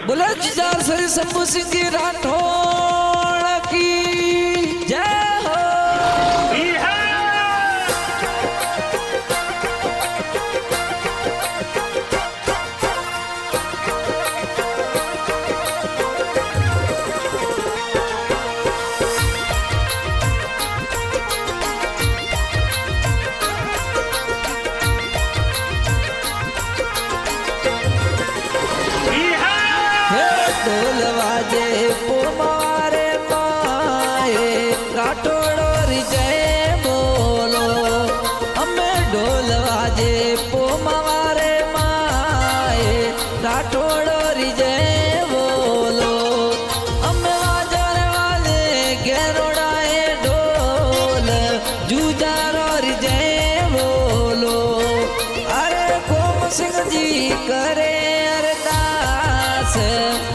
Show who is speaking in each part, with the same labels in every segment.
Speaker 1: बोला जिजार सर शंभू सिंह की राठौड़ की जय हो। ढोल वाजे पुमारे माए राठौड़ो री जय बोलो। हमें ढोल वाजे पुमारे माए राठौड़ो री जय बोलो। हमें वाजर वाले गेरोड़ाए ढोल जूजारो री जय बोलो। अरे गोम सिंह जी करे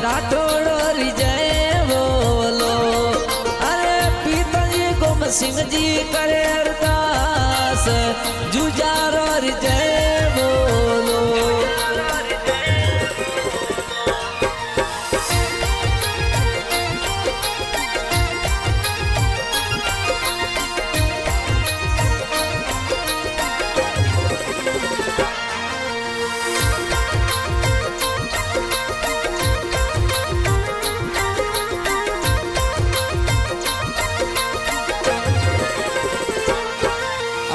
Speaker 1: राठौड़ो री जय बोलो। अरे पिताजी गोम सिंह जी करे अरदास जुजारो री जय बोलो।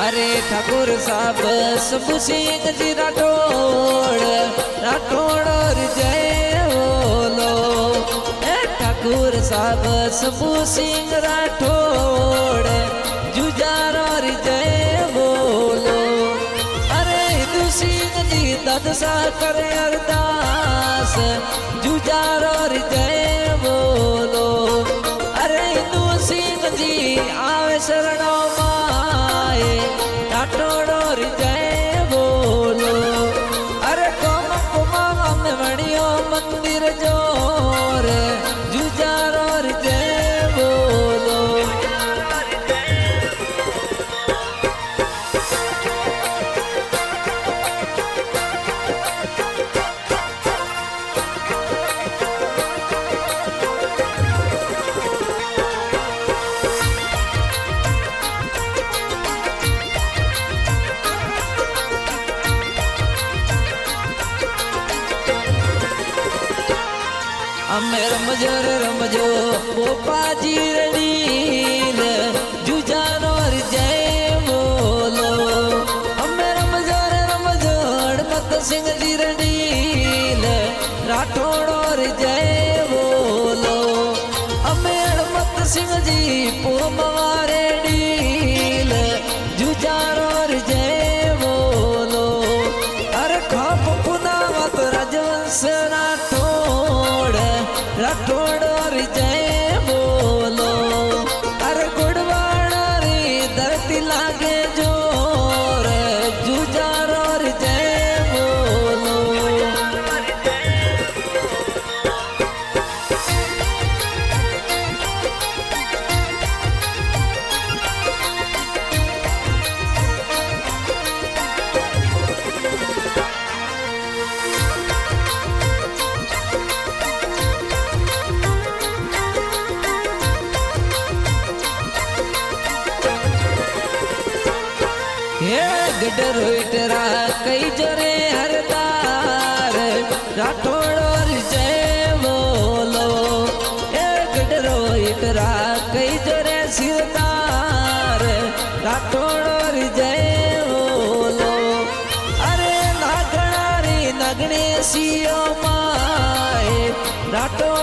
Speaker 1: अरे ठाकुर साहब शंभू सिंह जी राठौड़ राठौड़ री जय बोलो। ठाकुर साहब शंभू सिंह राठौड़ जुजारो री जय बोलो। अरे हिंदू सिंह जी ददसा करे अरदास जुजारो री जय बोलो। अरे हिंदू सिंह जी आवे शरणों राठौड़ो री जय बोलो। अरे कोम कुमा में वणियो मंदिर जोर जुजारो री जय बोलो। अमे रमजो पोपा जी रड़ील जुजारो री जय बोलो। अमे रमजो मत सिंह जी रड़ील राठौड़ो री जय बोलो। अमे मत सिंह जी पोमवारे डील जुजारो री जय बोलो। अरे खाप पुनावत राजवंश राठौड़ो री जय बोलो। अरे गुड़वाड़ा री धरती लागे जोर जुजारो री जय बोलो। गडर इटरा कई जरे हरदार राठौड़ो री जय बोलो। गडर इटरा कई जरे सिरदार राठौड़ो री जय बोलो। अरे नागणा री नगणे सियो माए राठौड़